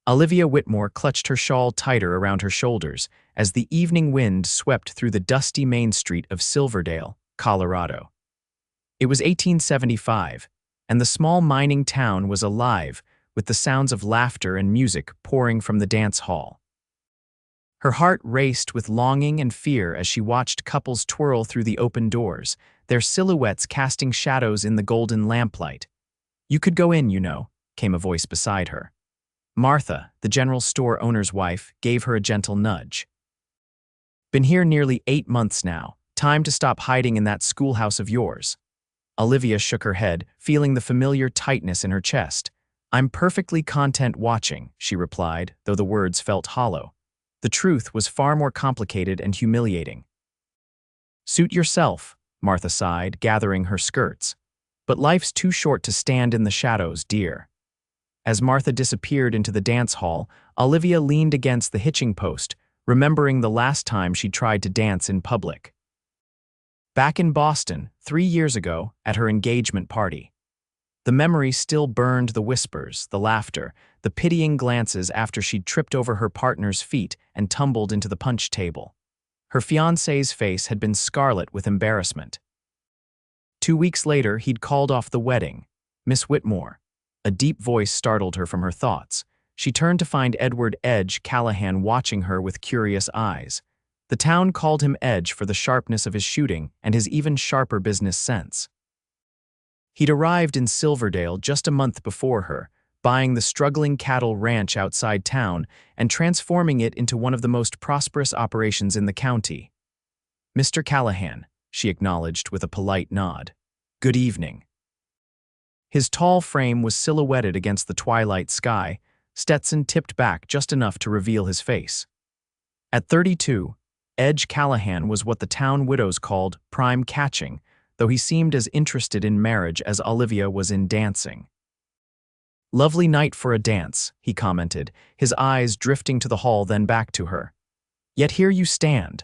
Olivia Whitmore clutched her shawl tighter around her shoulders as the evening wind swept through the dusty main street of Silverdale, Colorado. It was 1875, and the small mining town was alive with the sounds of laughter and music pouring from the dance hall. Her heart raced with longing and fear as she watched couples twirl through the open doors, their silhouettes casting shadows in the golden lamplight. "You could go in, you know," came a voice beside her. Martha, the general store owner's wife, gave her a gentle nudge. "Been here nearly 8 months now. Time to stop hiding in that schoolhouse of yours." Olivia shook her head, feeling the familiar tightness in her chest. "I'm perfectly content watching," she replied, though the words felt hollow. The truth was far more complicated and humiliating. "Suit yourself," Martha sighed, gathering her skirts. "But life's too short to stand in the shadows, dear." As Martha disappeared into the dance hall, Olivia leaned against the hitching post, remembering the last time she tried to dance in public. Back in Boston, 3 years ago, at her engagement party. The memory still burned: the whispers, the laughter, the pitying glances after she'd tripped over her partner's feet and tumbled into the punch table. Her fiancé's face had been scarlet with embarrassment. 2 weeks later, he'd called off the wedding. "Miss Whitmore." A deep voice startled her from her thoughts. She turned to find Edward "Edge" Callahan watching her with curious eyes. The town called him Edge for the sharpness of his shooting and his even sharper business sense. He'd arrived in Silverdale just a month before her, buying the struggling cattle ranch outside town and transforming it into one of the most prosperous operations in the county. "Mr. Callahan," she acknowledged with a polite nod. "Good evening." His tall frame was silhouetted against the twilight sky, Stetson tipped back just enough to reveal his face. At 32, Edge Callahan was what the town widows called prime catching, though he seemed as interested in marriage as Olivia was in dancing. "Lovely night for a dance," he commented, his eyes drifting to the hall then back to her. "Yet here you stand."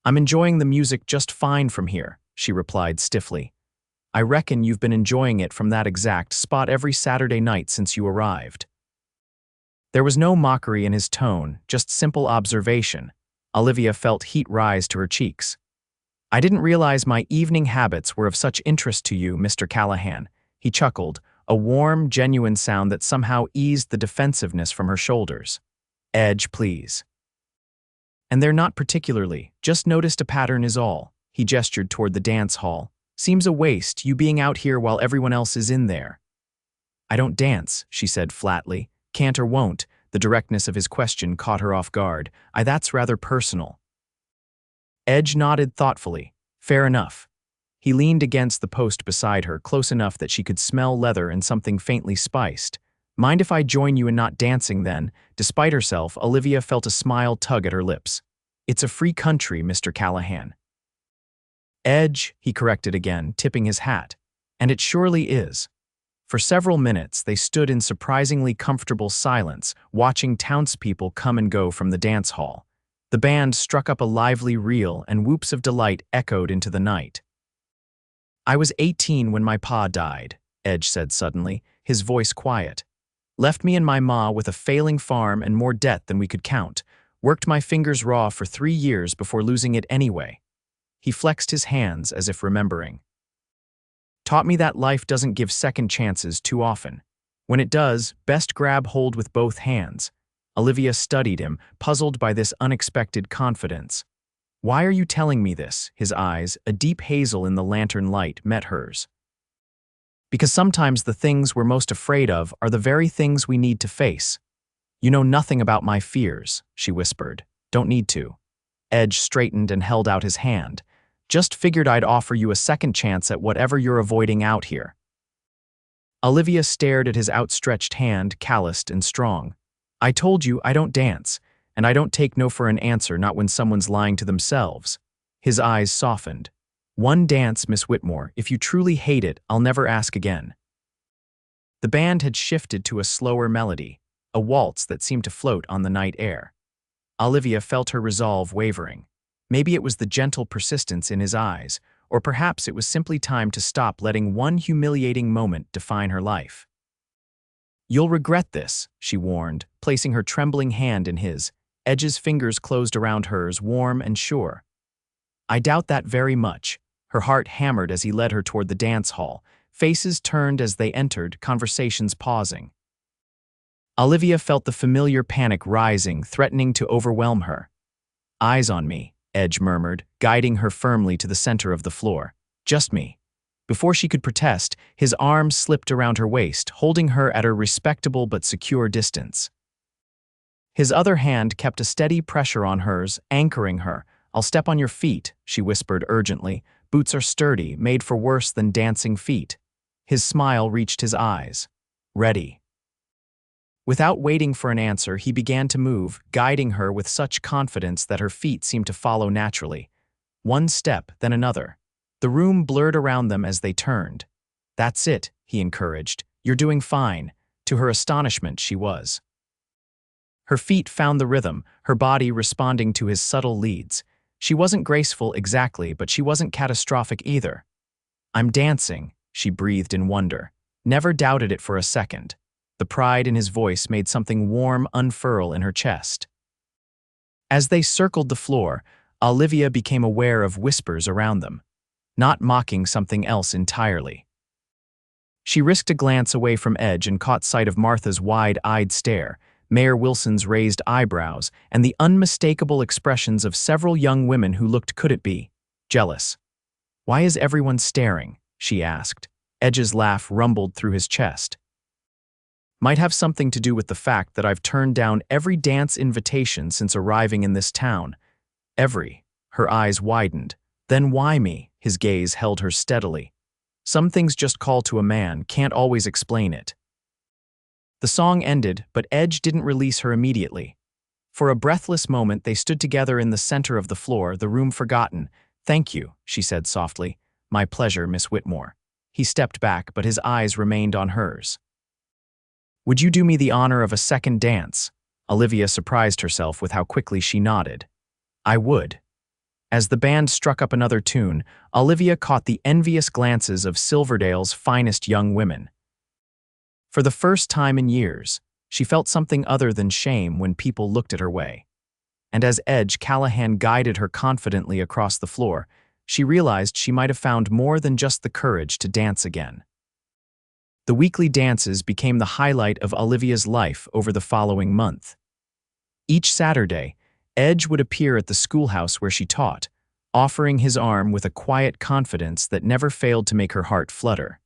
"I'm enjoying the music just fine from here," she replied stiffly. "I reckon you've been enjoying it from that exact spot every Saturday night since you arrived." There was no mockery in his tone, just simple observation. Olivia felt heat rise to her cheeks. "I didn't realize my evening habits were of such interest to you, Mr. Callahan," he chuckled, a warm, genuine sound that somehow eased the defensiveness from her shoulders. "Edge, please." "And they're not particularly, just noticed a pattern is all." He gestured toward the dance hall. "Seems a waste, you being out here while everyone else is in there." "I don't dance," she said flatly. "Can't or won't." The directness of his question caught her off guard. "That's rather personal." Edge nodded thoughtfully. "Fair enough." He leaned against the post beside her, close enough that she could smell leather and something faintly spiced. "Mind if I join you in not dancing then?" Despite herself, Olivia felt a smile tug at her lips. "It's a free country, Mr. Callahan." "Edge," he corrected again, tipping his hat. "And it surely is." For several minutes, they stood in surprisingly comfortable silence, watching townspeople come and go from the dance hall. The band struck up a lively reel, and whoops of delight echoed into the night. "I was 18 when my pa died," Edge said suddenly, his voice quiet. "Left me and my ma with a failing farm and more debt than we could count. Worked my fingers raw for 3 years before losing it anyway." He flexed his hands as if remembering. "Taught me that life doesn't give second chances too often. When it does, best grab hold with both hands." Olivia studied him, puzzled by this unexpected confidence. "Why are you telling me this?" His eyes, a deep hazel in the lantern light, met hers. "Because sometimes the things we're most afraid of are the very things we need to face." "You know nothing about my fears," she whispered. "Don't need to." Edge straightened and held out his hand. "Just figured I'd offer you a second chance at whatever you're avoiding out here." Olivia stared at his outstretched hand, calloused and strong. "I told you I don't dance, and I don't take no for an answer, not when someone's lying to themselves." His eyes softened. "One dance, Miss Whitmore. If you truly hate it, I'll never ask again." The band had shifted to a slower melody, a waltz that seemed to float on the night air. Olivia felt her resolve wavering. Maybe it was the gentle persistence in his eyes, or perhaps it was simply time to stop letting one humiliating moment define her life. You'll regret this, she warned, placing her trembling hand in his. Edge's fingers closed around hers, warm and sure. I doubt that very much. Her heart hammered as he led her toward the dance hall. Faces turned as they entered, conversations pausing. Olivia felt the familiar panic rising, threatening to overwhelm her. Eyes on me, Edge murmured, guiding her firmly to the center of the floor. Just me. Before she could protest, his arm slipped around her waist, holding her at a respectable but secure distance. His other hand kept a steady pressure on hers, anchoring her. I'll step on your feet, she whispered urgently. Boots are sturdy, made for worse than dancing feet. His smile reached his eyes. Ready. Without waiting for an answer, he began to move, guiding her with such confidence that her feet seemed to follow naturally. One step, then another. The room blurred around them as they turned. That's it, he encouraged. You're doing fine. To her astonishment, she was. Her feet found the rhythm, her body responding to his subtle leads. She wasn't graceful exactly, but she wasn't catastrophic either. I'm dancing, she breathed in wonder. Never doubted it for a second. The pride in his voice made something warm unfurl in her chest. As they circled the floor, Olivia became aware of whispers around them, not mocking something else entirely. She risked a glance away from Edge and caught sight of Martha's wide-eyed stare, Mayor Wilson's raised eyebrows, and the unmistakable expressions of several young women who looked, could it be, jealous. Why is everyone staring? She asked. Edge's laugh rumbled through his chest. Might have something to do with the fact that I've turned down every dance invitation since arriving in this town. Every. Her eyes widened. Then why me? His gaze held her steadily. Some things just call to a man, can't always explain it. The song ended, but Edge didn't release her immediately. For a breathless moment, they stood together in the center of the floor, the room forgotten. Thank you, she said softly. My pleasure, Miss Whitmore. He stepped back, but his eyes remained on hers. Would you do me the honor of a second dance? Olivia surprised herself with how quickly she nodded. I would. As the band struck up another tune, Olivia caught the envious glances of Silverdale's finest young women. For the first time in years, she felt something other than shame when people looked at her way. And as Edge Callahan guided her confidently across the floor, she realized she might have found more than just the courage to dance again. The weekly dances became the highlight of Olivia's life over the following month. Each Saturday, Edge would appear at the schoolhouse where she taught, offering his arm with a quiet confidence that never failed to make her heart flutter.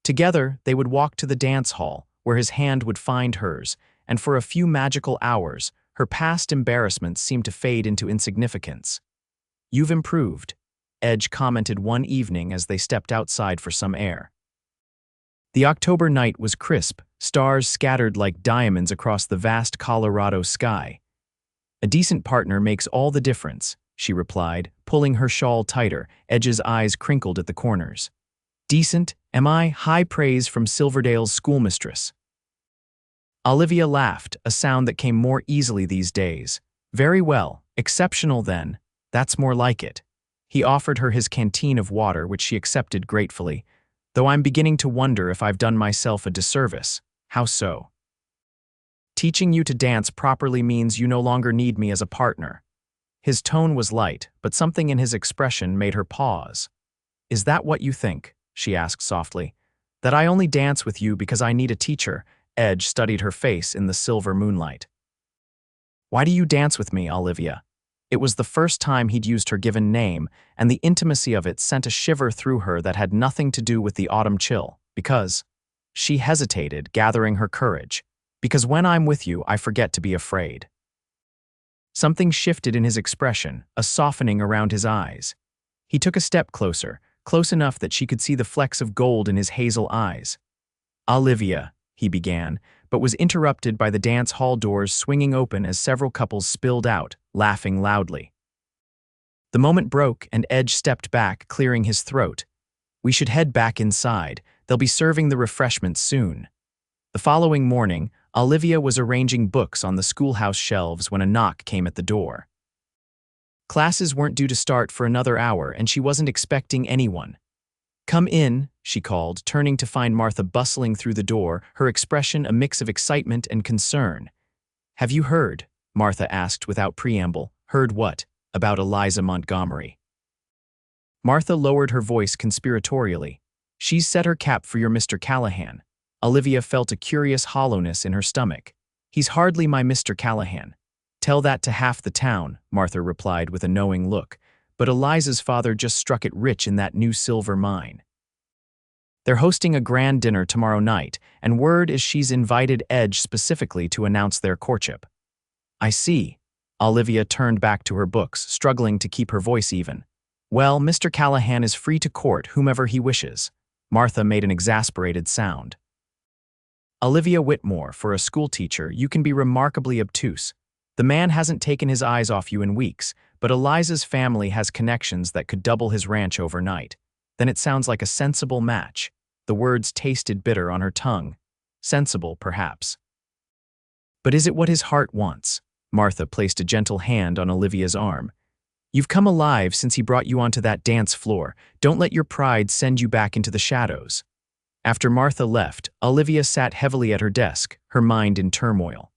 Together, they would walk to the dance hall, where his hand would find hers, and for a few magical hours, her past embarrassments seemed to fade into insignificance. You've improved, Edge commented one evening as they stepped outside for some air. The October night was crisp, stars scattered like diamonds across the vast Colorado sky. A decent partner makes all the difference, she replied, pulling her shawl tighter. Edge's eyes crinkled at the corners. Decent, am I? High praise from Silverdale's schoolmistress. Olivia laughed, a sound that came more easily these days. Very well, exceptional then. That's more like it. He offered her his canteen of water, which she accepted gratefully, though I'm beginning to wonder if I've done myself a disservice. How so? Teaching you to dance properly means you no longer need me as a partner. His tone was light, but something in his expression made her pause. Is that what you think? She asked softly. That I only dance with you because I need a teacher? Edge studied her face in the silver moonlight. Why do you dance with me, Olivia? It was the first time he'd used her given name, and the intimacy of it sent a shiver through her that had nothing to do with the autumn chill. Because she hesitated, gathering her courage. Because when I'm with you, I forget to be afraid. Something shifted in his expression, a softening around his eyes. He took a step closer, close enough that she could see the flecks of gold in his hazel eyes. Olivia, he began, but was interrupted by the dance hall doors swinging open as several couples spilled out, laughing loudly. The moment broke and Edge stepped back, clearing his throat. We should head back inside. They'll be serving the refreshments soon. The following morning, Olivia was arranging books on the schoolhouse shelves when a knock came at the door. Classes weren't due to start for another hour, and she wasn't expecting anyone. "Come in," she called, turning to find Martha bustling through the door, her expression a mix of excitement and concern. "Have you heard?" Martha asked without preamble. "Heard what? About Eliza Montgomery." Martha lowered her voice conspiratorially. "She's set her cap for your Mr. Callahan." Olivia felt a curious hollowness in her stomach. "He's hardly my Mr. Callahan." "Tell that to half the town," Martha replied with a knowing look. "But Eliza's father just struck it rich in that new silver mine. They're hosting a grand dinner tomorrow night, and word is she's invited Edge specifically to announce their courtship." "I see." Olivia turned back to her books, struggling to keep her voice even. "Well, Mr. Callahan is free to court whomever he wishes." Martha made an exasperated sound. "Olivia Whitmore, for a schoolteacher, you can be remarkably obtuse. The man hasn't taken his eyes off you in weeks, but Eliza's family has connections that could double his ranch overnight. Then it sounds like a sensible match." The words tasted bitter on her tongue. Sensible, perhaps. "But is it what his heart wants?" Martha placed a gentle hand on Olivia's arm. "You've come alive since he brought you onto that dance floor. Don't let your pride send you back into the shadows." After Martha left, Olivia sat heavily at her desk, her mind in turmoil.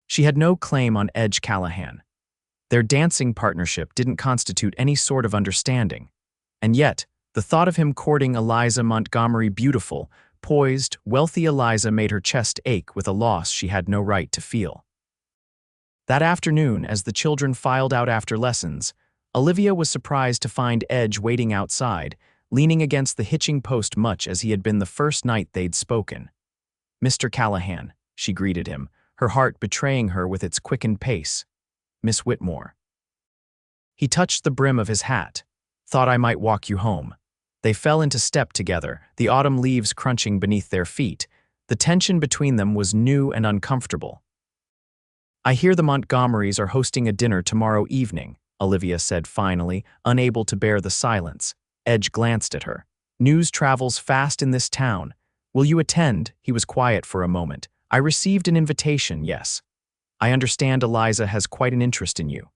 She had no claim on Edge Callahan. Their dancing partnership didn't constitute any sort of understanding. And yet, the thought of him courting Eliza Montgomery beautiful, poised, wealthy Eliza made her chest ache with a loss she had no right to feel. That afternoon, as the children filed out after lessons, Olivia was surprised to find Edge waiting outside, leaning against the hitching post much as he had been the first night they'd spoken. "Mr. Callahan," she greeted him, her heart betraying her with its quickened pace. "Miss Whitmore." He touched the brim of his hat. "Thought I might walk you home." They fell into step together, the autumn leaves crunching beneath their feet. The tension between them was new and uncomfortable. "I hear the Montgomerys are hosting a dinner tomorrow evening," Olivia said finally, unable to bear the silence. Edge glanced at her. "News travels fast in this town. Will you attend?" He was quiet for a moment. "I received an invitation, yes. I understand Eliza has quite an interest in you."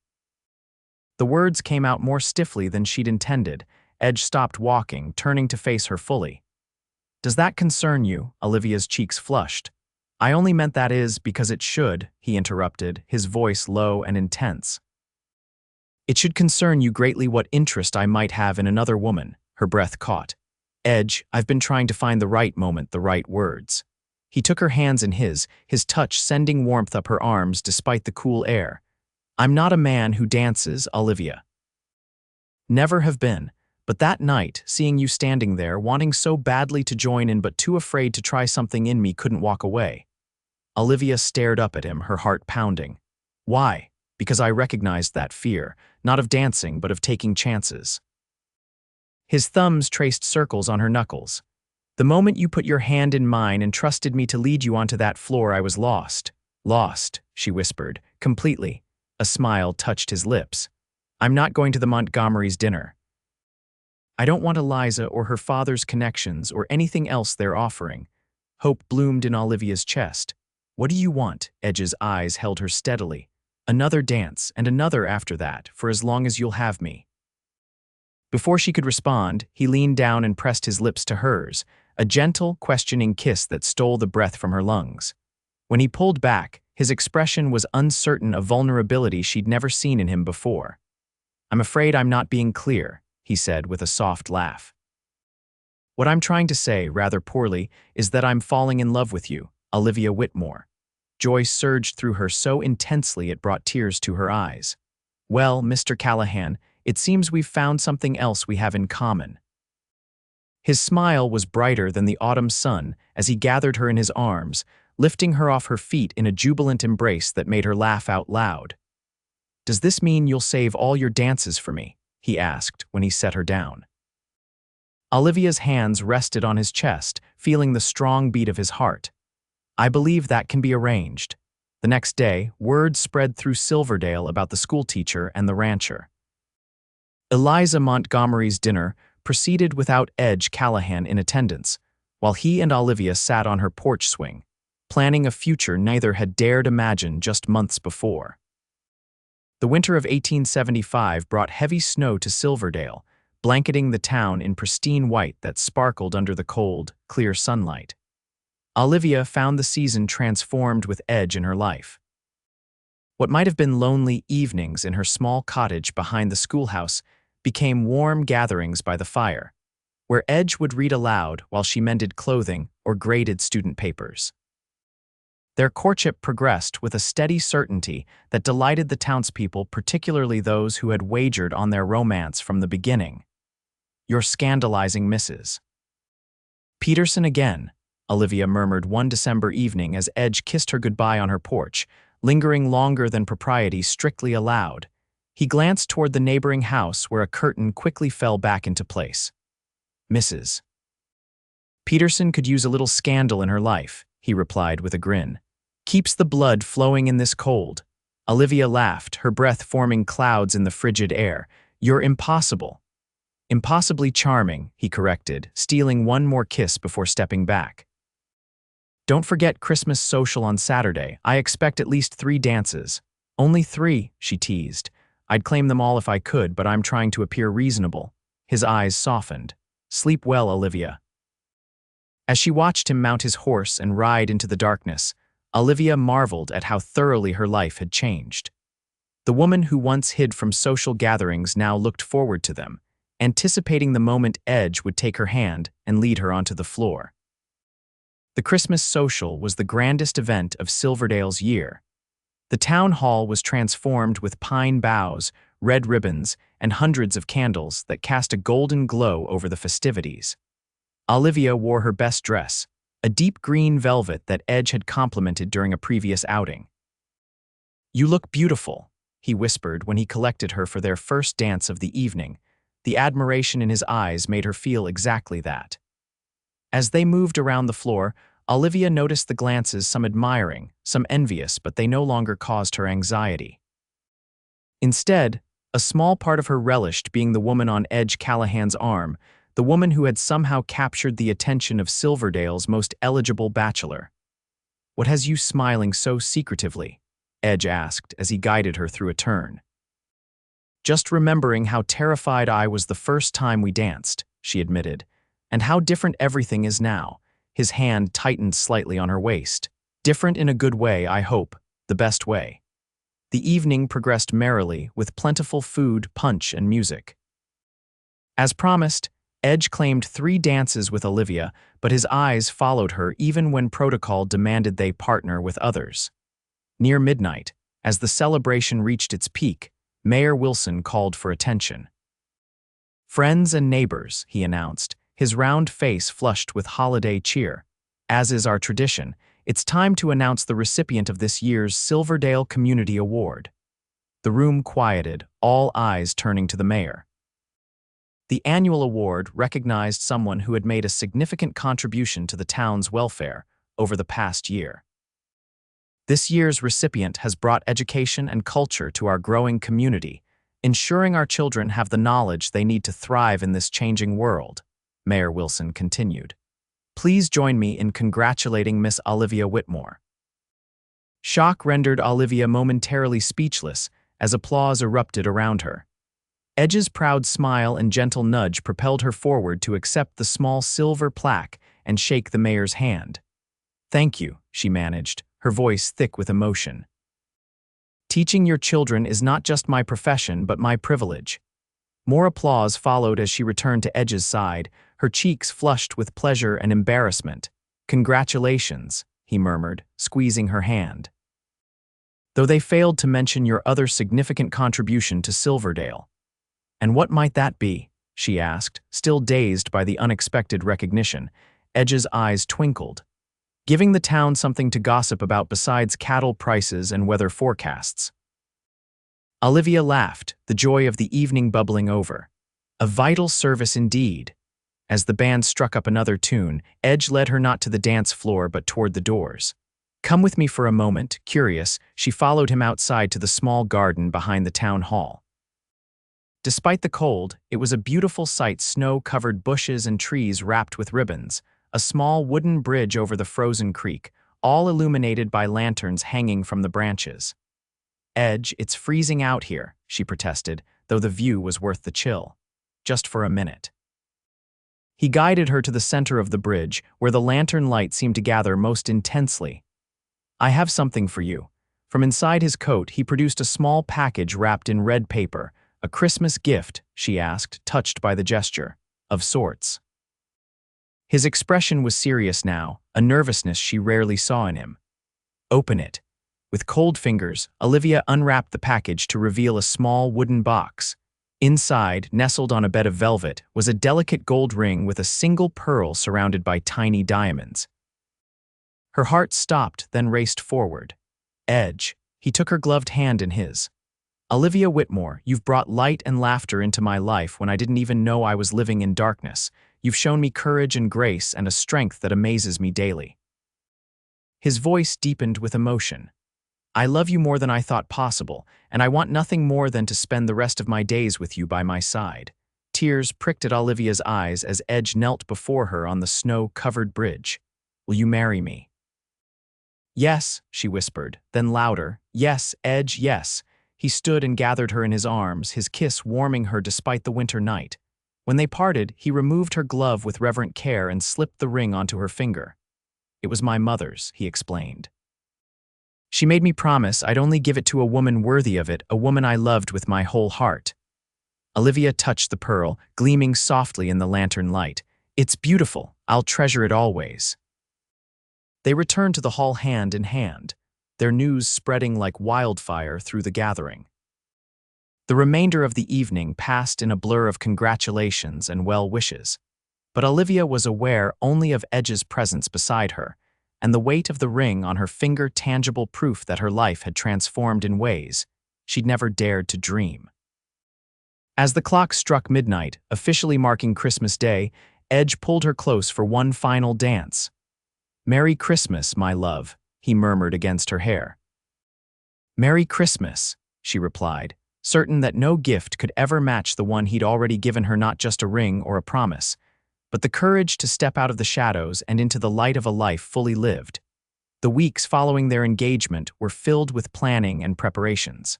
The words came out more stiffly than she'd intended. Edge stopped walking, turning to face her fully. "Does that concern you?" Olivia's cheeks flushed. "I only meant that is because it should," he interrupted, his voice low and intense. "It should concern you greatly what interest I might have in another woman." Her breath caught. "Edge, I've been trying to find the right moment, the right words." He took her hands in his touch sending warmth up her arms despite the cool air. "I'm not a man who dances, Olivia. Never have been. But that night, seeing you standing there, wanting so badly to join in but too afraid to try something in me couldn't walk away." Olivia stared up at him, her heart pounding. "Why?" "Because I recognized that fear, not of dancing but of taking chances." His thumbs traced circles on her knuckles. "The moment you put your hand in mine and trusted me to lead you onto that floor, I was lost." "Lost," she whispered, "completely." A smile touched his lips. "I'm not going to the Montgomerys' dinner. I don't want Eliza or her father's connections or anything else they're offering." Hope bloomed in Olivia's chest. "What do you want?" Edge's eyes held her steadily. "Another dance, and another after that, for as long as you'll have me." Before she could respond, he leaned down and pressed his lips to hers, a gentle, questioning kiss that stole the breath from her lungs. When he pulled back, his expression was uncertain of vulnerability she'd never seen in him before. "I'm afraid I'm not being clear," he said with a soft laugh. "What I'm trying to say, rather poorly, is that I'm falling in love with you, Olivia Whitmore." Joy surged through her so intensely it brought tears to her eyes. "Well, Mr. Callahan, it seems we've found something else we have in common." His smile was brighter than the autumn sun as he gathered her in his arms, lifting her off her feet in a jubilant embrace that made her laugh out loud. "Does this mean you'll save all your dances for me?" he asked when he set her down. Olivia's hands rested on his chest, feeling the strong beat of his heart. "I believe that can be arranged." The next day, word spread through Silverdale about the schoolteacher and the rancher. Eliza Montgomery's dinner proceeded without Edge Callahan in attendance, while he and Olivia sat on her porch swing, planning a future neither had dared imagine just months before. The winter of 1875 brought heavy snow to Silverdale, blanketing the town in pristine white that sparkled under the cold, clear sunlight. Olivia found the season transformed with Edge in her life. What might have been lonely evenings in her small cottage behind the schoolhouse became warm gatherings by the fire, where Edge would read aloud while she mended clothing or graded student papers. Their courtship progressed with a steady certainty that delighted the townspeople, particularly those who had wagered on their romance from the beginning. "You're scandalizing Mrs. Peterson again," Olivia murmured one December evening as Edge kissed her goodbye on her porch, lingering longer than propriety strictly allowed. He glanced toward the neighboring house where a curtain quickly fell back into place. "Mrs. Peterson could use a little scandal in her life," he replied with a grin. "Keeps the blood flowing in this cold." Olivia laughed, her breath forming clouds in the frigid air. "You're impossible." "Impossibly charming," he corrected, stealing one more kiss before stepping back. "Don't forget Christmas social on Saturday. I expect at least 3 dances." "Only 3, she teased. "I'd claim them all if I could, but I'm trying to appear reasonable." His eyes softened. "Sleep well, Olivia." As she watched him mount his horse and ride into the darkness, Olivia marveled at how thoroughly her life had changed. The woman who once hid from social gatherings now looked forward to them, anticipating the moment Edge would take her hand and lead her onto the floor. The Christmas social was the grandest event of Silverdale's year. The town hall was transformed with pine boughs, red ribbons, and hundreds of candles that cast a golden glow over the festivities. Olivia wore her best dress, a deep green velvet that Edge had complimented during a previous outing. "You look beautiful," he whispered when he collected her for their first dance of the evening. The admiration in his eyes made her feel exactly that. As they moved around the floor, Olivia noticed the glances, some admiring, some envious, but they no longer caused her anxiety. Instead, a small part of her relished being the woman on Edge Callahan's arm, the woman who had somehow captured the attention of Silverdale's most eligible bachelor. "What has you smiling so secretively?" Edge asked as he guided her through a turn. "Just remembering how terrified I was the first time we danced," she admitted, "and how different everything is now." His hand tightened slightly on her waist. "Different in a good way, I hope, the best way." The evening progressed merrily, with plentiful food, punch, and music. As promised, Edge claimed 3 dances with Olivia, but his eyes followed her even when protocol demanded they partner with others. Near midnight, as the celebration reached its peak, Mayor Wilson called for attention. "Friends and neighbors," he announced, his round face flushed with holiday cheer. "As is our tradition, it's time to announce the recipient of this year's Silverdale Community Award." The room quieted, all eyes turning to the mayor. The annual award recognized someone who had made a significant contribution to the town's welfare over the past year. This year's recipient has brought education and culture to our growing community, ensuring our children have the knowledge they need to thrive in this changing world, Mayor Wilson continued. "Please join me in congratulating Miss Olivia Whitmore." Shock rendered Olivia momentarily speechless as applause erupted around her. Edge's proud smile and gentle nudge propelled her forward to accept the small silver plaque and shake the mayor's hand. "Thank you," she managed, her voice thick with emotion. "Teaching your children is not just my profession but my privilege." More applause followed as she returned to Edge's side, her cheeks flushed with pleasure and embarrassment. "Congratulations," he murmured, squeezing her hand. "Though they failed to mention your other significant contribution to Silverdale." "And what might that be?" she asked, still dazed by the unexpected recognition. Edge's eyes twinkled. "Giving the town something to gossip about besides cattle prices and weather forecasts." Olivia laughed, the joy of the evening bubbling over. A vital service indeed. As the band struck up another tune, Edge led her not to the dance floor but toward the doors. "Come with me for a moment." Curious, she followed him outside to the small garden behind the town hall. Despite the cold, it was a beautiful sight: snow-covered bushes and trees wrapped with ribbons, a small wooden bridge over the frozen creek, all illuminated by lanterns hanging from the branches. "Edge, it's freezing out here," she protested, though the view was worth the chill. just for a minute. He guided her to the center of the bridge, where the lantern light seemed to gather most intensely. "I have something for you." From inside his coat, he produced a small package wrapped in red paper. "A Christmas gift?" she asked, touched by the gesture. "Of sorts." His expression was serious now, a nervousness she rarely saw in him. "Open it." With cold fingers, Olivia unwrapped the package to reveal a small wooden box. Inside, nestled on a bed of velvet, was a delicate gold ring with a single pearl surrounded by tiny diamonds. Her heart stopped, then raced forward. "Edge." He took her gloved hand in his. "Olivia Whitmore, you've brought light and laughter into my life when I didn't even know I was living in darkness. You've shown me courage and grace and a strength that amazes me daily." His voice deepened with emotion. "I love you more than I thought possible, and I want nothing more than to spend the rest of my days with you by my side." Tears pricked at Olivia's eyes as Edge knelt before her on the snow-covered bridge. "Will you marry me?" "Yes," she whispered, then louder, "Yes, Edge, yes." He stood and gathered her in his arms, his kiss warming her despite the winter night. When they parted, he removed her glove with reverent care and slipped the ring onto her finger. "It was my mother's," he explained. "She made me promise I'd only give it to a woman worthy of it, a woman I loved with my whole heart." Olivia touched the pearl, gleaming softly in the lantern light. "It's beautiful. I'll treasure it always." They returned to the hall hand in hand, their news spreading like wildfire through the gathering. The remainder of the evening passed in a blur of congratulations and well wishes, but Olivia was aware only of Edge's presence beside her, and the weight of the ring on her finger tangible proof that her life had transformed in ways she'd never dared to dream. As the clock struck midnight, officially marking Christmas Day, Edge pulled her close for one final dance. "Merry Christmas, my love," he murmured against her hair. "Merry Christmas," she replied, certain that no gift could ever match the one he'd already given her, not just a ring or a promise, but the courage to step out of the shadows and into the light of a life fully lived. The weeks following their engagement were filled with planning and preparations.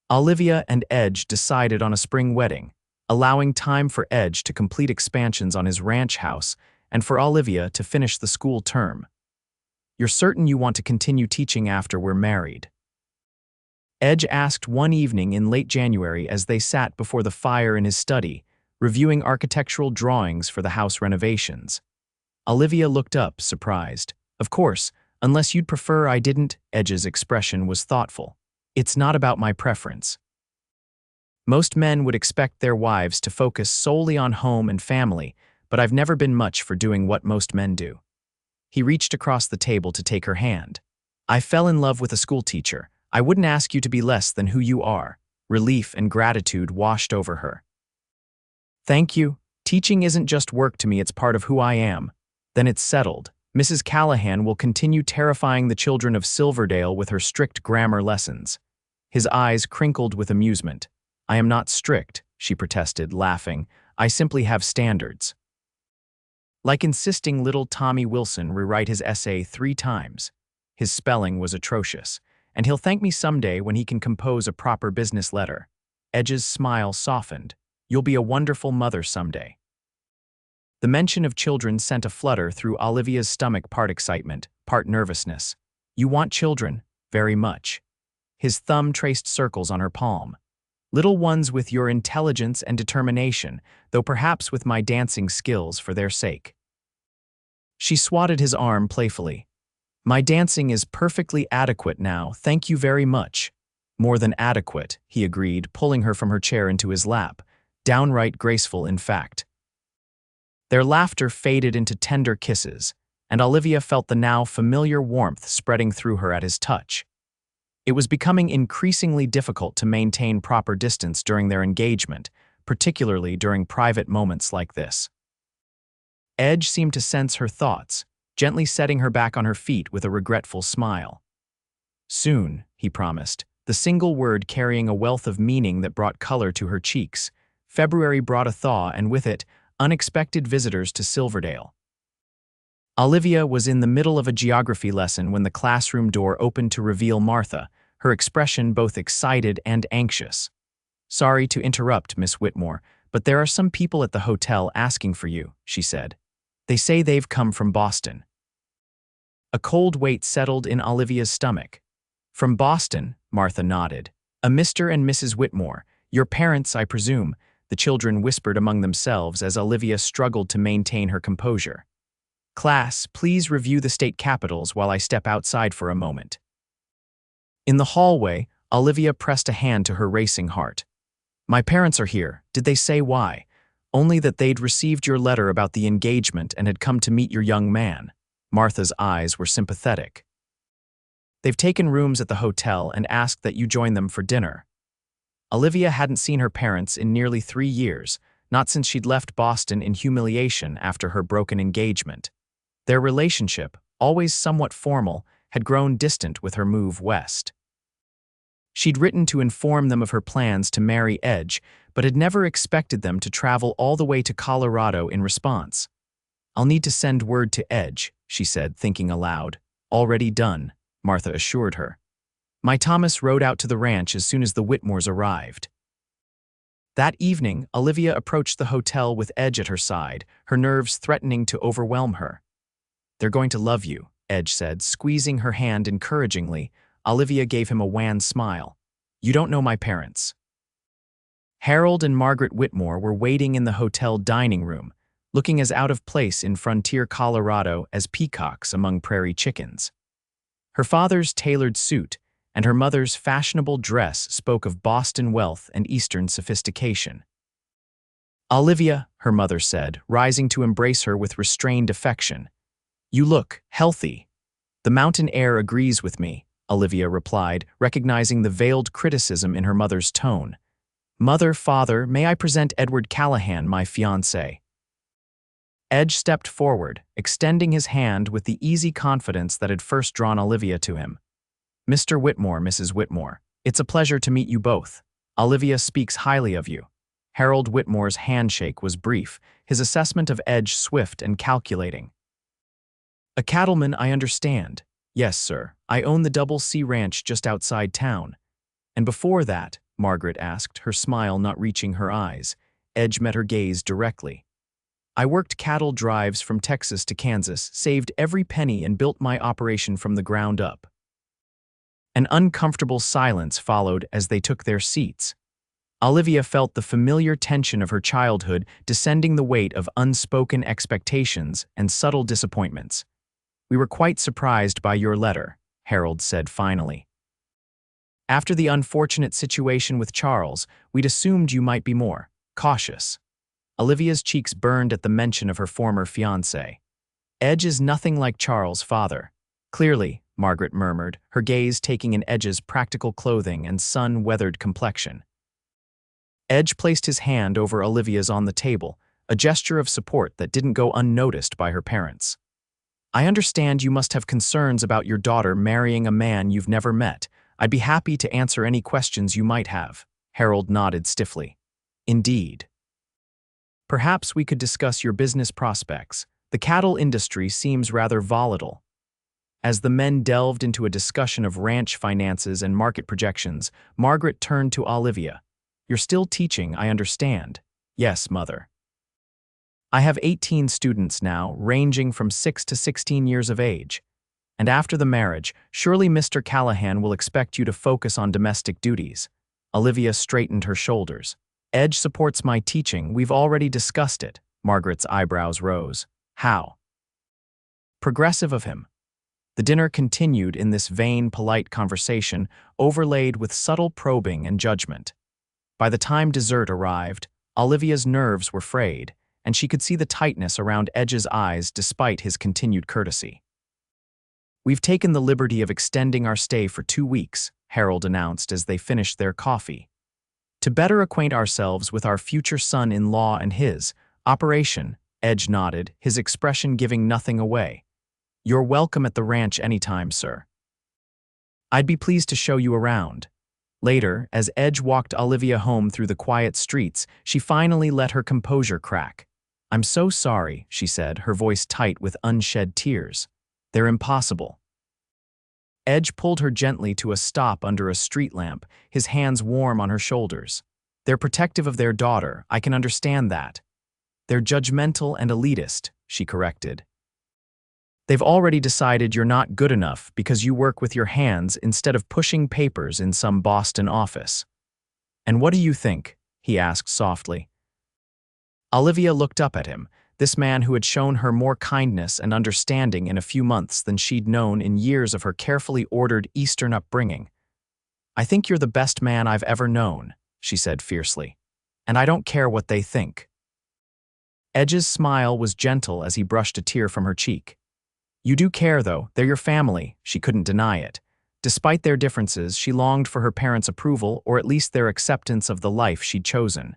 Olivia and Edge decided on a spring wedding, allowing time for Edge to complete expansions on his ranch house and for Olivia to finish the school term. "You're certain you want to continue teaching after we're married?" Edge asked one evening in late January as they sat before the fire in his study, reviewing architectural drawings for the house renovations. Olivia looked up, surprised. "Of course, unless you'd prefer I didn't." Edge's expression was thoughtful. "It's not about my preference." Most men would expect their wives to focus solely on home and family, but I've never been much for doing what most men do. He reached across the table to take her hand. "I fell in love with a schoolteacher. I wouldn't ask you to be less than who you are." Relief and gratitude washed over her. "Thank you. Teaching isn't just work to me, it's part of who I am." "Then it's settled. Mrs. Callahan will continue terrifying the children of Silverdale with her strict grammar lessons." His eyes crinkled with amusement. "I am not strict," she protested, laughing. "I simply have standards." Like insisting little Tommy Wilson rewrite his essay 3 times. His spelling was atrocious, and he'll thank me someday when he can compose a proper business letter. Edge's smile softened. "You'll be a wonderful mother someday." The mention of children sent a flutter through Olivia's stomach, part excitement, part nervousness. "You want children?" "Very much." His thumb traced circles on her palm. "Little ones with your intelligence and determination, though perhaps with my dancing skills for their sake." She swatted his arm playfully. "My dancing is perfectly adequate now, thank you very much." "More than adequate," he agreed, pulling her from her chair into his lap. "Downright graceful, in fact." Their laughter faded into tender kisses, and Olivia felt the now familiar warmth spreading through her at his touch. It was becoming increasingly difficult to maintain proper distance during their engagement, particularly during private moments like this. Edge seemed to sense her thoughts, gently setting her back on her feet with a regretful smile. "Soon," he promised, the single word carrying a wealth of meaning that brought color to her cheeks. February brought a thaw, and with it, unexpected visitors to Silverdale. Olivia was in the middle of a geography lesson when the classroom door opened to reveal Martha, her expression both excited and anxious. "Sorry to interrupt, Miss Whitmore, but there are some people at the hotel asking for you, she said. They say they've come from Boston. A cold weight settled in Olivia's stomach. From Boston, Martha nodded. A Mr. and Mrs. Whitmore, your parents, I presume, the children whispered among themselves as Olivia struggled to maintain her composure. Class, please review the state capitals while I step outside for a moment. In the hallway, Olivia pressed a hand to her racing heart. My parents are here. Did they say why? Only that they'd received your letter about the engagement and had come to meet your young man. Martha's eyes were sympathetic. They've taken rooms at the hotel and asked that you join them for dinner. Olivia hadn't seen her parents in nearly 3 years, not since she'd left Boston in humiliation after her broken engagement. Their relationship, always somewhat formal, had grown distant with her move west. She'd written to inform them of her plans to marry Edge, but had never expected them to travel all the way to Colorado in response. I'll need to send word to Edge, she said, thinking aloud. Already done, Martha assured her. My Thomas rode out to the ranch as soon as the Whitmores arrived. That evening, Olivia approached the hotel with Edge at her side, her nerves threatening to overwhelm her. They're going to love you, Edge said, squeezing her hand encouragingly. Olivia gave him a wan smile. You don't know my parents. Harold and Margaret Whitmore were waiting in the hotel dining room, looking as out of place in frontier Colorado as peacocks among prairie chickens. Her father's tailored suit and her mother's fashionable dress spoke of Boston wealth and Eastern sophistication. Olivia, her mother said, rising to embrace her with restrained affection. You look healthy. The mountain air agrees with me, Olivia replied, recognizing the veiled criticism in her mother's tone. Mother, father, may I present Edward Callahan, my fiancé? Edge stepped forward, extending his hand with the easy confidence that had first drawn Olivia to him. Mr. Whitmore, Mrs. Whitmore, it's a pleasure to meet you both. Olivia speaks highly of you. Harold Whitmore's handshake was brief, his assessment of Edge swift and calculating. A cattleman, I understand. Yes, sir. I own the Double C Ranch just outside town. And before that, Margaret asked, her smile not reaching her eyes. Edge met her gaze directly. I worked cattle drives from Texas to Kansas, saved every penny and built my operation from the ground up. An uncomfortable silence followed as they took their seats. Olivia felt the familiar tension of her childhood descending the weight of unspoken expectations and subtle disappointments. We were quite surprised by your letter, Harold said finally. After the unfortunate situation with Charles, we'd assumed you might be more cautious. Olivia's cheeks burned at the mention of her former fiancé. Edge is nothing like Charles' father. Clearly, Margaret murmured, her gaze taking in Edge's practical clothing and sun-weathered complexion. Edge placed his hand over Olivia's on the table, a gesture of support that didn't go unnoticed by her parents. I understand you must have concerns about your daughter marrying a man you've never met. I'd be happy to answer any questions you might have. Harold nodded stiffly. Indeed. Perhaps we could discuss your business prospects. The cattle industry seems rather volatile. As the men delved into a discussion of ranch finances and market projections, Margaret turned to Olivia. You're still teaching, I understand. Yes, Mother. I have 18 students now, ranging from 6 to 16 years of age. And after the marriage, surely Mr. Callahan will expect you to focus on domestic duties. Olivia straightened her shoulders. Edge supports my teaching, we've already discussed it. Margaret's eyebrows rose. How? Progressive of him. The dinner continued in this vain, polite conversation, overlaid with subtle probing and judgment. By the time dessert arrived, Olivia's nerves were frayed, and she could see the tightness around Edge's eyes despite his continued courtesy. We've taken the liberty of extending our stay for 2 weeks, Harold announced as they finished their coffee. To better acquaint ourselves with our future son-in-law and his operation, Edge nodded, his expression giving nothing away. You're welcome at the ranch anytime, sir. I'd be pleased to show you around. Later, as Edge walked Olivia home through the quiet streets, she finally let her composure crack. I'm so sorry, she said, her voice tight with unshed tears. They're impossible. Edge pulled her gently to a stop under a street lamp, his hands warm on her shoulders. They're protective of their daughter, I can understand that. They're judgmental and elitist, she corrected. They've already decided you're not good enough because you work with your hands instead of pushing papers in some Boston office. And what do you think? He asked softly. Olivia looked up at him, this man who had shown her more kindness and understanding in a few months than she'd known in years of her carefully ordered Eastern upbringing. I think you're the best man I've ever known, she said fiercely. And I don't care what they think. Edge's smile was gentle as he brushed a tear from her cheek. You do care, though. They're your family. She couldn't deny it. Despite their differences, she longed for her parents' approval or at least their acceptance of the life she'd chosen.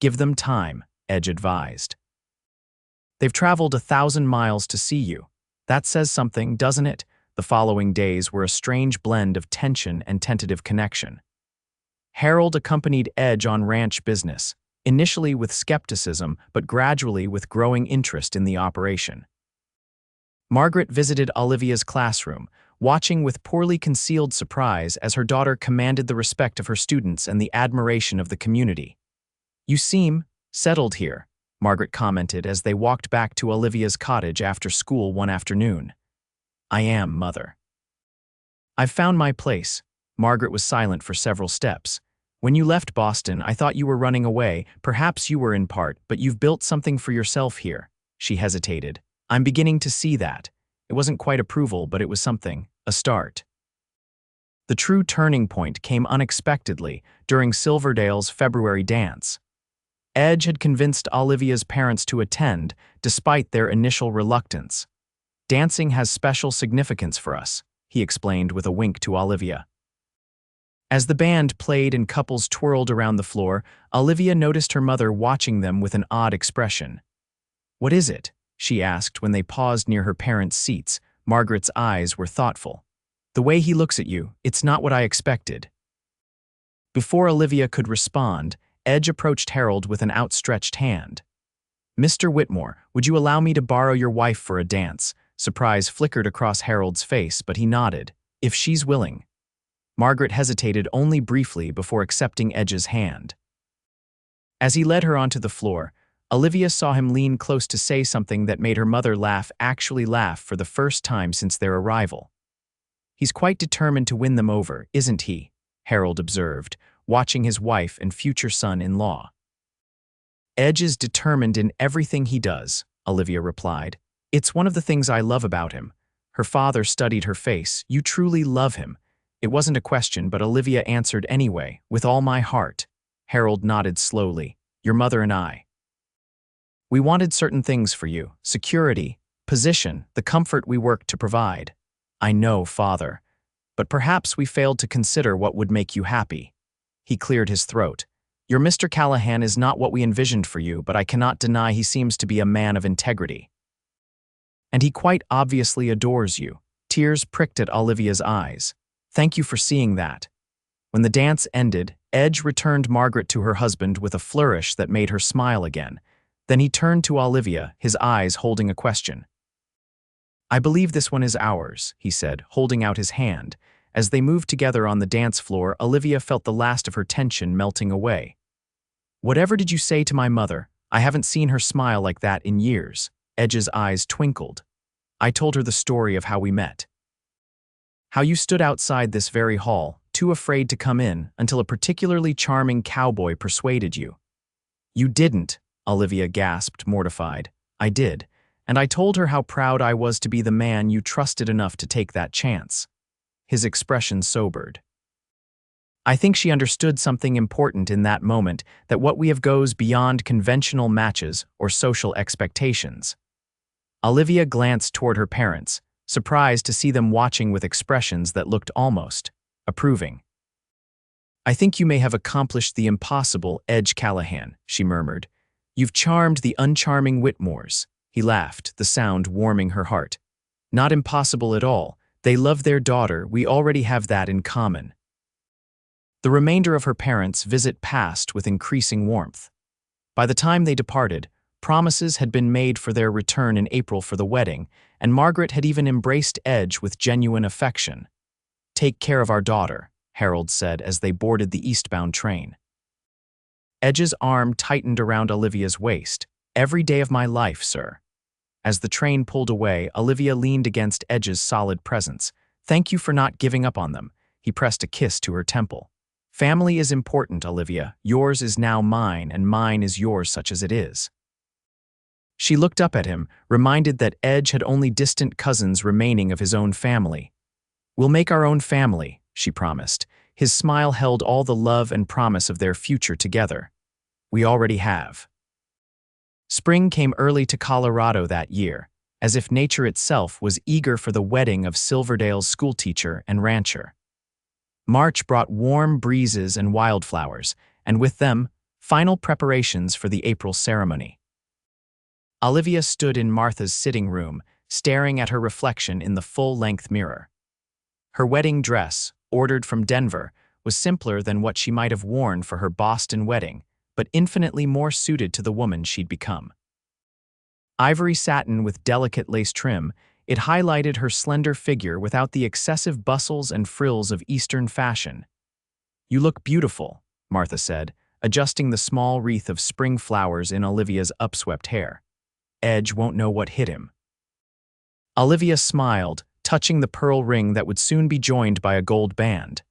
Give them time, Edge advised. They've traveled 1,000 miles to see you. That says something, doesn't it? The following days were a strange blend of tension and tentative connection. Harold accompanied Edge on ranch business, initially with skepticism but gradually with growing interest in the operation. Margaret visited Olivia's classroom, watching with poorly concealed surprise as her daughter commanded the respect of her students and the admiration of the community. You seem settled here, Margaret commented as they walked back to Olivia's cottage after school one afternoon. I am, Mother. I've found my place. Margaret was silent for several steps. When you left Boston, I thought you were running away. Perhaps you were in part, but you've built something for yourself here. She hesitated. I'm beginning to see that. It wasn't quite approval, but it was something, a start. The true turning point came unexpectedly during Silverdale's February dance. Edge had convinced Olivia's parents to attend, despite their initial reluctance. Dancing has special significance for us, he explained with a wink to Olivia. As the band played and couples twirled around the floor, Olivia noticed her mother watching them with an odd expression. What is it? She asked when they paused near her parents' seats. Margaret's eyes were thoughtful. The way he looks at you, it's not what I expected. Before Olivia could respond, Edge approached Harold with an outstretched hand. Mr. Whitmore, would you allow me to borrow your wife for a dance? Surprise flickered across Harold's face, but he nodded. If she's willing. Margaret hesitated only briefly before accepting Edge's hand. As he led her onto the floor, Olivia saw him lean close to say something that made her mother actually laugh for the first time since their arrival. He's quite determined to win them over, isn't he? Harold observed, watching his wife and future son-in-law. Edge is determined in everything he does, Olivia replied. It's one of the things I love about him. Her father studied her face. You truly love him. It wasn't a question, but Olivia answered anyway, with all my heart. Harold nodded slowly. Your mother and I. We wanted certain things for you, security, position, the comfort we worked to provide. I know, Father. But perhaps we failed to consider what would make you happy. He cleared his throat. Your Mr. Callahan is not what we envisioned for you, but I cannot deny he seems to be a man of integrity. And he quite obviously adores you. Tears pricked at Olivia's eyes. Thank you for seeing that. When the dance ended, Edge returned Margaret to her husband with a flourish that made her smile again. Then he turned to Olivia, his eyes holding a question. I believe this one is ours, he said, holding out his hand. As they moved together on the dance floor, Olivia felt the last of her tension melting away. Whatever did you say to my mother? I haven't seen her smile like that in years. Edge's eyes twinkled. I told her the story of how we met. How you stood outside this very hall, too afraid to come in, until a particularly charming cowboy persuaded you. You didn't, Olivia gasped, mortified. I did, and I told her how proud I was to be the man you trusted enough to take that chance. His expression sobered. I think she understood something important in that moment, that what we have goes beyond conventional matches or social expectations. Olivia glanced toward her parents, surprised to see them watching with expressions that looked almost approving. I think you may have accomplished the impossible, Edge Callahan, she murmured. You've charmed the uncharming Whitmores. He laughed, the sound warming her heart. Not impossible at all. They love their daughter. We already have that in common. The remainder of her parents' visit passed with increasing warmth. By the time they departed, promises had been made for their return in April for the wedding, and Margaret had even embraced Edge with genuine affection. Take care of our daughter, Harold said as they boarded the eastbound train. Edge's arm tightened around Olivia's waist. "Every day of my life, sir." As the train pulled away, Olivia leaned against Edge's solid presence. "Thank you for not giving up on them." He pressed a kiss to her temple. "Family is important, Olivia. Yours is now mine, and mine is yours such as it is." She looked up at him, reminded that Edge had only distant cousins remaining of his own family. "We'll make our own family," she promised. His smile held all the love and promise of their future together. "We already have." Spring came early to Colorado that year, as if nature itself was eager for the wedding of Silverdale's schoolteacher and rancher. March brought warm breezes and wildflowers, and with them, final preparations for the April ceremony. Olivia stood in Martha's sitting room, staring at her reflection in the full-length mirror. Her wedding dress, ordered from Denver, was simpler than what she might have worn for her Boston wedding, but infinitely more suited to the woman she'd become. Ivory satin with delicate lace trim, it highlighted her slender figure without the excessive bustles and frills of Eastern fashion. "You look beautiful," Martha said, adjusting the small wreath of spring flowers in Olivia's upswept hair. "Edge won't know what hit him." Olivia smiled, touching the pearl ring that would soon be joined by a gold band.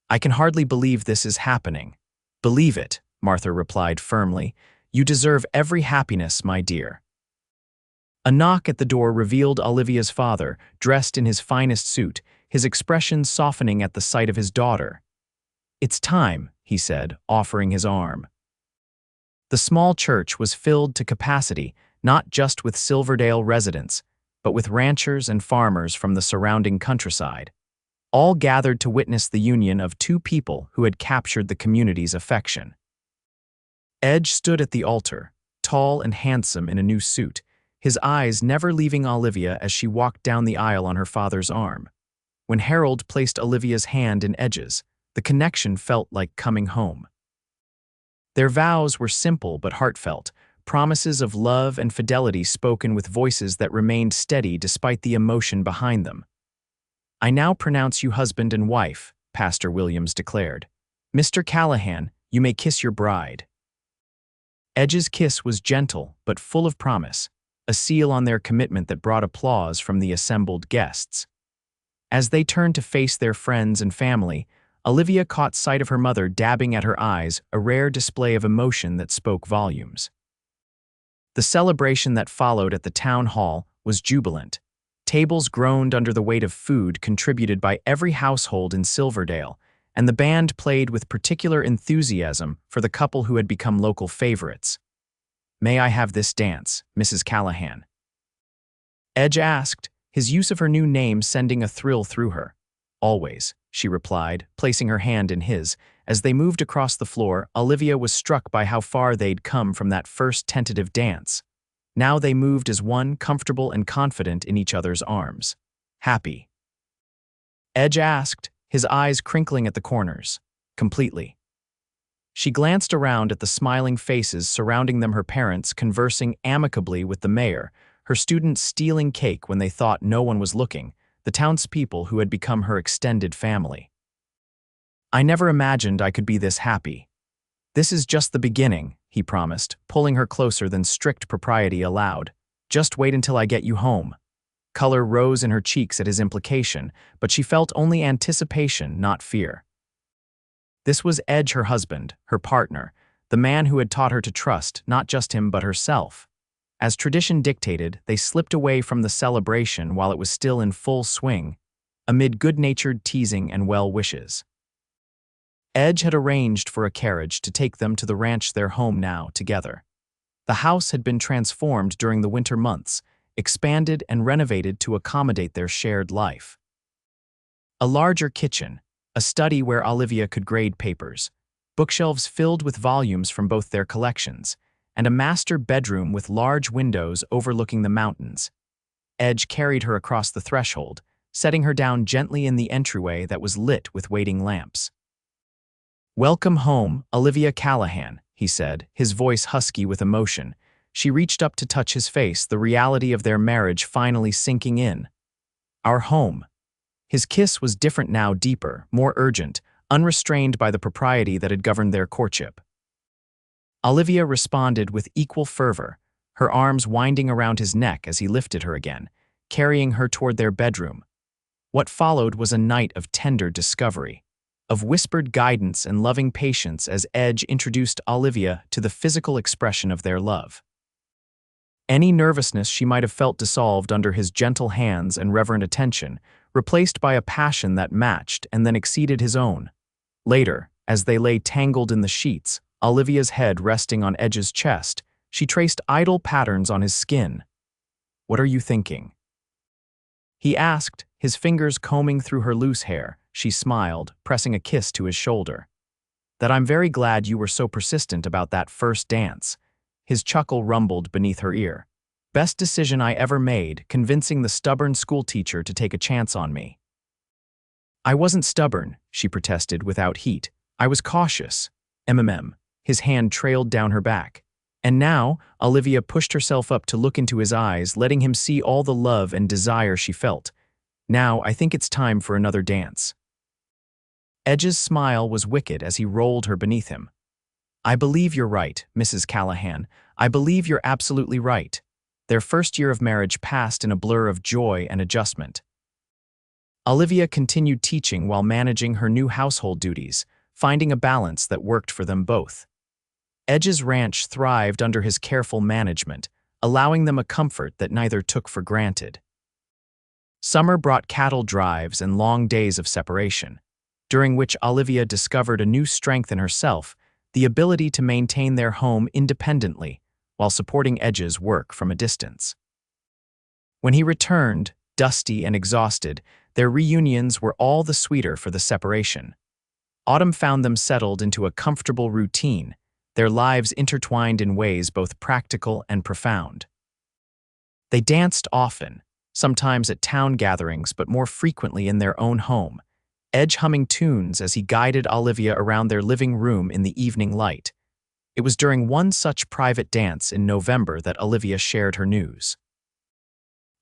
"I can hardly believe this is happening." "Believe it," Martha replied firmly. "You deserve every happiness, my dear." A knock at the door revealed Olivia's father, dressed in his finest suit, his expression softening at the sight of his daughter. "It's time," he said, offering his arm. The small church was filled to capacity, not just with Silverdale residents, but with ranchers and farmers from the surrounding countryside, all gathered to witness the union of two people who had captured the community's affection. Edge stood at the altar, tall and handsome in a new suit, his eyes never leaving Olivia as she walked down the aisle on her father's arm. When Harold placed Olivia's hand in Edge's, the connection felt like coming home. Their vows were simple but heartfelt, promises of love and fidelity spoken with voices that remained steady despite the emotion behind them. "I now pronounce you husband and wife," Pastor Williams declared. "Mr. Callahan, you may kiss your bride." Edge's kiss was gentle but full of promise, a seal on their commitment that brought applause from the assembled guests. As they turned to face their friends and family, Olivia caught sight of her mother dabbing at her eyes, a rare display of emotion that spoke volumes. The celebration that followed at the town hall was jubilant. Tables groaned under the weight of food contributed by every household in Silverdale, and the band played with particular enthusiasm for the couple who had become local favorites. "May I have this dance, Mrs. Callahan?" Edge asked, his use of her new name sending a thrill through her. "Always," she replied, placing her hand in his. As they moved across the floor, Olivia was struck by how far they'd come from that first tentative dance. Now they moved as one, comfortable and confident in each other's arms. "Happy?" Edge asked, his eyes crinkling at the corners. "Completely." She glanced around at the smiling faces surrounding them, her parents conversing amicably with the mayor, her students stealing cake when they thought no one was looking, the townspeople who had become her extended family. "I never imagined I could be this happy." "This is just the beginning," he promised, pulling her closer than strict propriety allowed. "Just wait until I get you home." Color rose in her cheeks at his implication, but she felt only anticipation, not fear. This was Edge, her husband, her partner, the man who had taught her to trust not just him but herself. As tradition dictated, they slipped away from the celebration while it was still in full swing, amid good-natured teasing and well wishes. Edge had arranged for a carriage to take them to the ranch, their home now, together. The house had been transformed during the winter months, expanded and renovated to accommodate their shared life. A larger kitchen, a study where Olivia could grade papers, bookshelves filled with volumes from both their collections, and a master bedroom with large windows overlooking the mountains. Edge carried her across the threshold, setting her down gently in the entryway that was lit with waiting lamps. "Welcome home, Olivia Callahan," he said, his voice husky with emotion. She reached up to touch his face, the reality of their marriage finally sinking in. "Our home." His kiss was different now, deeper, more urgent, unrestrained by the propriety that had governed their courtship. Olivia responded with equal fervor, her arms winding around his neck as he lifted her again, carrying her toward their bedroom. What followed was a night of tender discovery, of whispered guidance and loving patience as Edge introduced Olivia to the physical expression of their love. Any nervousness she might have felt dissolved under his gentle hands and reverent attention, replaced by a passion that matched and then exceeded his own. Later, as they lay tangled in the sheets, Olivia's head resting on Edge's chest, she traced idle patterns on his skin. "What are you thinking?" he asked, his fingers combing through her loose hair. She smiled, pressing a kiss to his shoulder. "That I'm very glad you were so persistent about that first dance." His chuckle rumbled beneath her ear. "Best decision I ever made, convincing the stubborn schoolteacher to take a chance on me." "I wasn't stubborn," she protested without heat. "I was cautious." His hand trailed down her back. And now, Olivia pushed herself up to look into his eyes, letting him see all the love and desire she felt. "Now, I think it's time for another dance." Edge's smile was wicked as he rolled her beneath him. "I believe you're right, Mrs. Callahan. I believe you're absolutely right." Their first year of marriage passed in a blur of joy and adjustment. Olivia continued teaching while managing her new household duties, finding a balance that worked for them both. Edge's ranch thrived under his careful management, allowing them a comfort that neither took for granted. Summer brought cattle drives and long days of separation, during which Olivia discovered a new strength in herself, the ability to maintain their home independently while supporting Edge's work from a distance. When he returned, dusty and exhausted, their reunions were all the sweeter for the separation. Autumn found them settled into a comfortable routine, their lives intertwined in ways both practical and profound. They danced often, sometimes at town gatherings but more frequently in their own home, Edge humming tunes as he guided Olivia around their living room in the evening light. It was during one such private dance in November that Olivia shared her news.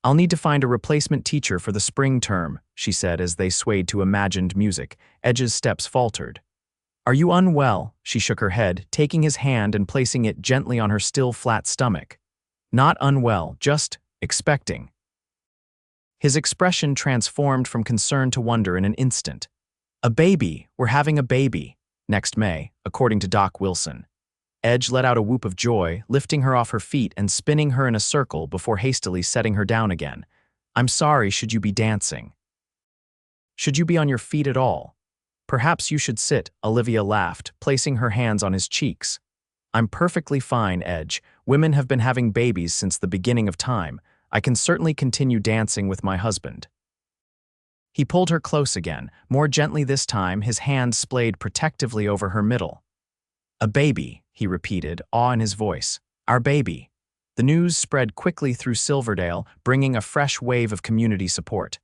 "I'll need to find a replacement teacher for the spring term," she said as they swayed to imagined music. Edge's steps faltered. "Are you unwell?" She shook her head, taking his hand and placing it gently on her still flat stomach. "Not unwell, just expecting." His expression transformed from concern to wonder in an instant. "A baby, we're having a baby, next May, according to Doc Wilson." Edge let out a whoop of joy, lifting her off her feet and spinning her in a circle before hastily setting her down again. "I'm sorry, should you be dancing? Should you be on your feet at all? Perhaps you should sit," Olivia laughed, placing her hands on his cheeks. "I'm perfectly fine, Edge. Women have been having babies since the beginning of time. I can certainly continue dancing with my husband." He pulled her close again, more gently this time, his hand splayed protectively over her middle. "A baby," he repeated, awe in his voice. "Our baby." The news spread quickly through Silverdale, bringing a fresh wave of community support.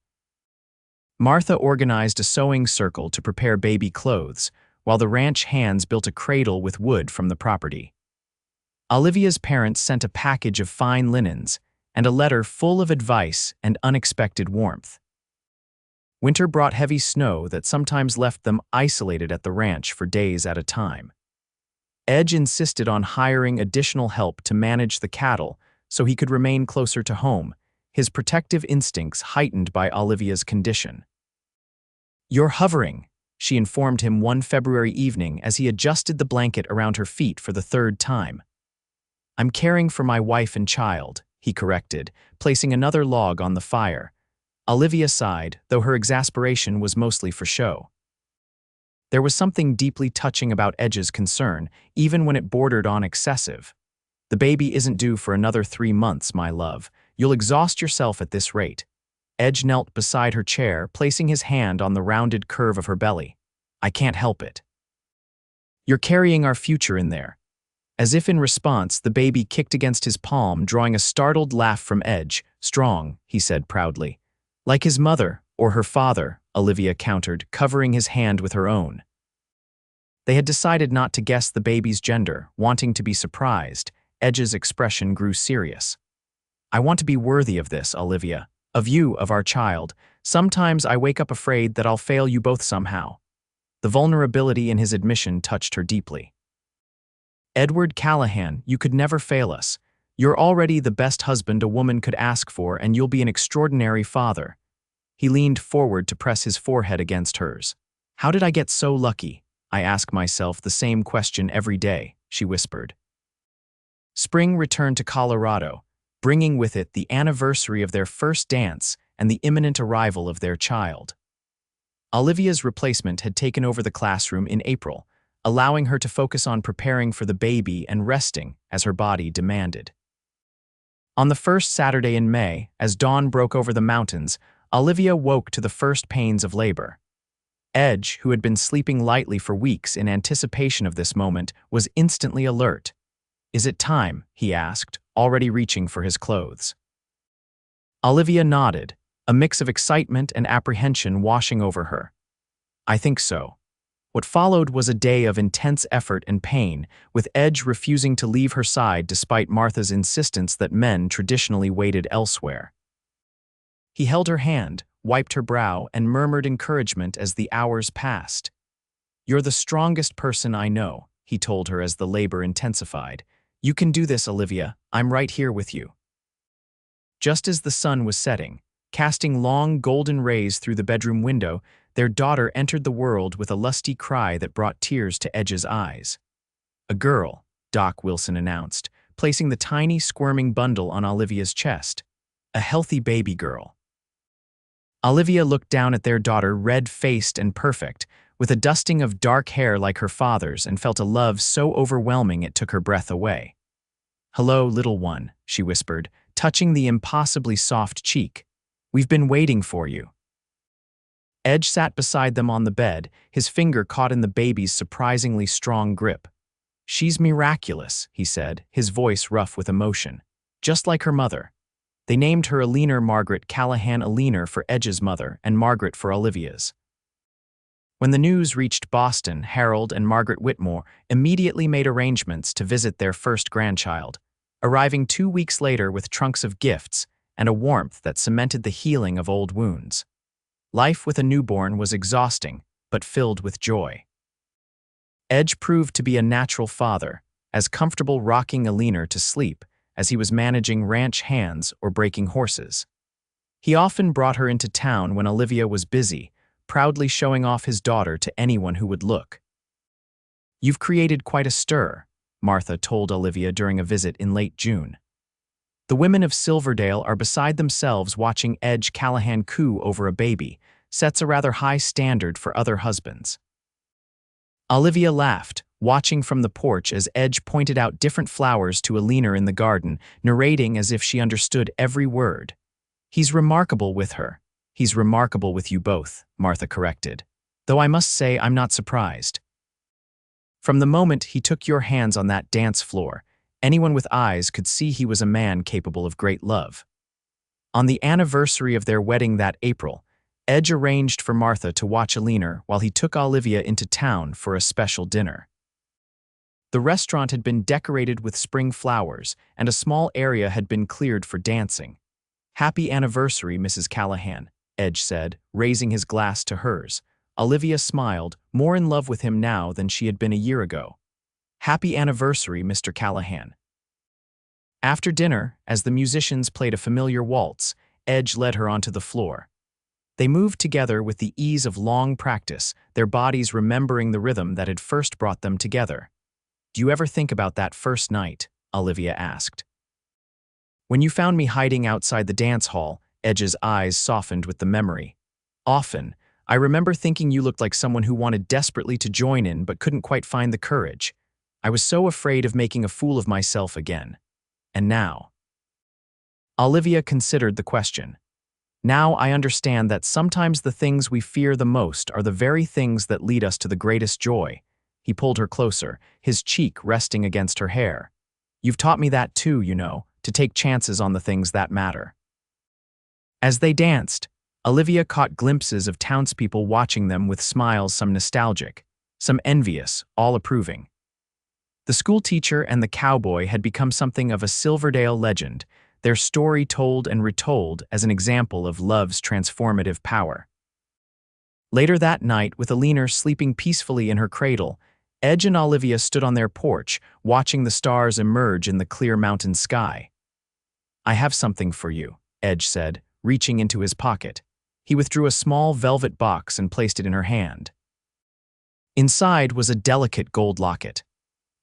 Martha organized a sewing circle to prepare baby clothes, while the ranch hands built a cradle with wood from the property. Olivia's parents sent a package of fine linens and a letter full of advice and unexpected warmth. Winter brought heavy snow that sometimes left them isolated at the ranch for days at a time. Edge insisted on hiring additional help to manage the cattle so he could remain closer to home, his protective instincts heightened by Olivia's condition. "You're hovering," she informed him one February evening as he adjusted the blanket around her feet for the third time. "I'm caring for my wife and child," he corrected, placing another log on the fire. Olivia sighed, though her exasperation was mostly for show. There was something deeply touching about Edge's concern, even when it bordered on excessive. "The baby isn't due for another 3 months, my love. You'll exhaust yourself at this rate." Edge knelt beside her chair, placing his hand on the rounded curve of her belly. "I can't help it. You're carrying our future in there." As if in response, the baby kicked against his palm, drawing a startled laugh from Edge. "Strong," he said proudly. "Like his mother, or her father," Olivia countered, covering his hand with her own. They had decided not to guess the baby's gender, wanting to be surprised. Edge's expression grew serious. "I want to be worthy of this, Olivia. Of you, of our child. Sometimes I wake up afraid that I'll fail you both somehow." The vulnerability in his admission touched her deeply. Edward Callahan, you could never fail us. You're already the best husband a woman could ask for, and you'll be an extraordinary father." He leaned forward to press his forehead against hers. "How did I get so lucky? I ask myself the same question every day," she whispered. Spring returned to Colorado, bringing with it the anniversary of their first dance and the imminent arrival of their child. Olivia's replacement had taken over the classroom in April, allowing her to focus on preparing for the baby and resting as her body demanded. On the first Saturday in May, as dawn broke over the mountains, Olivia woke to the first pains of labor. Edge, who had been sleeping lightly for weeks in anticipation of this moment, was instantly alert. "Is it time?" he asked, already reaching for his clothes. Olivia nodded, a mix of excitement and apprehension washing over her. "I think so." What followed was a day of intense effort and pain, with Edge refusing to leave her side despite Martha's insistence that men traditionally waited elsewhere. He held her hand, wiped her brow, and murmured encouragement as the hours passed. "You're the strongest person I know," he told her as the labor intensified. "You can do this, Olivia. I'm right here with you." Just as the sun was setting, casting long golden rays through the bedroom window, their daughter entered the world with a lusty cry that brought tears to Edge's eyes. "A girl," Doc Wilson announced, placing the tiny, squirming bundle on Olivia's chest. "A healthy baby girl." Olivia looked down at their daughter, red-faced and perfect, with a dusting of dark hair like her father's, and felt a love so overwhelming it took her breath away. "Hello, little one," she whispered, touching the impossibly soft cheek. "We've been waiting for you." Edge sat beside them on the bed, his finger caught in the baby's surprisingly strong grip. "She's miraculous," he said, his voice rough with emotion. "Just like her mother." They named her Eleanor Margaret Callahan, Eleanor for Edge's mother and Margaret for Olivia's. When the news reached Boston, Harold and Margaret Whitmore immediately made arrangements to visit their first grandchild, arriving 2 weeks later with trunks of gifts and a warmth that cemented the healing of old wounds. Life with a newborn was exhausting, but filled with joy. Edge proved to be a natural father, as comfortable rocking Eleanor to sleep as he was managing ranch hands or breaking horses. He often brought her into town when Olivia was busy, proudly showing off his daughter to anyone who would look. "You've created quite a stir," Martha told Olivia during a visit in late June. "The women of Silverdale are beside themselves watching Edge Callahan coo over a baby, sets a rather high standard for other husbands." Olivia laughed, watching from the porch as Edge pointed out different flowers to Eleanor in the garden, narrating as if she understood every word. "He's remarkable with her." "He's remarkable with you both," Martha corrected. "Though I must say I'm not surprised. From the moment he took your hands on that dance floor, anyone with eyes could see he was a man capable of great love." On the anniversary of their wedding that April, Edge arranged for Martha to watch Eleanor while he took Olivia into town for a special dinner. The restaurant had been decorated with spring flowers, and a small area had been cleared for dancing. "Happy anniversary, Mrs. Callahan," Edge said, raising his glass to hers. Olivia smiled, more in love with him now than she had been a year ago. "Happy anniversary, Mr. Callahan." After dinner, as the musicians played a familiar waltz, Edge led her onto the floor. They moved together with the ease of long practice, their bodies remembering the rhythm that had first brought them together. "Do you ever think about that first night?" Olivia asked. "When you found me hiding outside the dance hall," Edge's eyes softened with the memory. "Often. I remember thinking you looked like someone who wanted desperately to join in but couldn't quite find the courage. I was so afraid of making a fool of myself again. And now?" Olivia considered the question. "Now I understand that sometimes the things we fear the most are the very things that lead us to the greatest joy." He pulled her closer, his cheek resting against her hair. "You've taught me that too, you know, to take chances on the things that matter." As they danced, Olivia caught glimpses of townspeople watching them with smiles, some nostalgic, some envious, all approving. The schoolteacher and the cowboy had become something of a Silverdale legend, their story told and retold as an example of love's transformative power. Later that night, with Eleanor sleeping peacefully in her cradle, Edge and Olivia stood on their porch, watching the stars emerge in the clear mountain sky. "I have something for you," Edge said, reaching into his pocket. He withdrew a small velvet box and placed it in her hand. Inside was a delicate gold locket.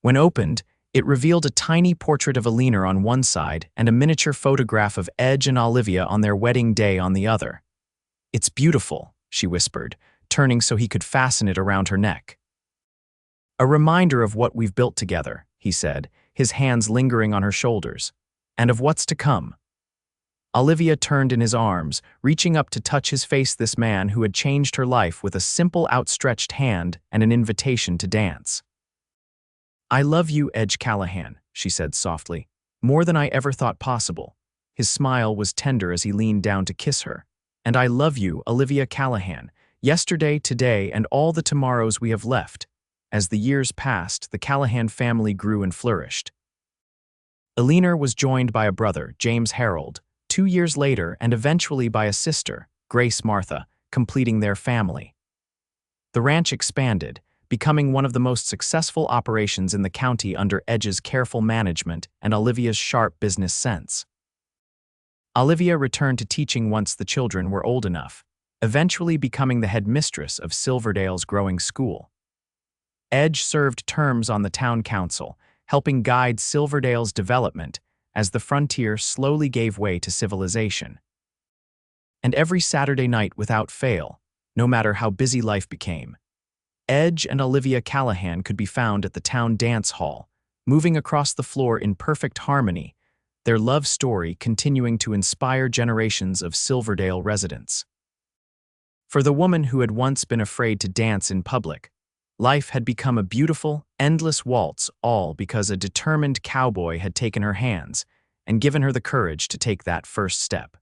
When opened, it revealed a tiny portrait of Alina on one side and a miniature photograph of Edge and Olivia on their wedding day on the other. "It's beautiful," she whispered, turning so he could fasten it around her neck. "A reminder of what we've built together," he said, his hands lingering on her shoulders, "and of what's to come." Olivia turned in his arms, reaching up to touch his face, this man who had changed her life with a simple outstretched hand and an invitation to dance. "I love you, Edge Callahan," she said softly, "more than I ever thought possible." His smile was tender as he leaned down to kiss her. "And I love you, Olivia Callahan, yesterday, today, and all the tomorrows we have left." As the years passed, the Callahan family grew and flourished. Alina was joined by a brother, James Harold, 2 years later, and eventually by a sister, Grace Martha, completing their family. The ranch expanded, becoming one of the most successful operations in the county under Edge's careful management and Olivia's sharp business sense. Olivia returned to teaching once the children were old enough, eventually becoming the headmistress of Silverdale's growing school. Edge served terms on the town council, helping guide Silverdale's development as the frontier slowly gave way to civilization. And every Saturday night without fail, no matter how busy life became, Edge and Olivia Callahan could be found at the town dance hall, moving across the floor in perfect harmony, their love story continuing to inspire generations of Silverdale residents. For the woman who had once been afraid to dance in public, life had become a beautiful, endless waltz, all because a determined cowboy had taken her hands and given her the courage to take that first step.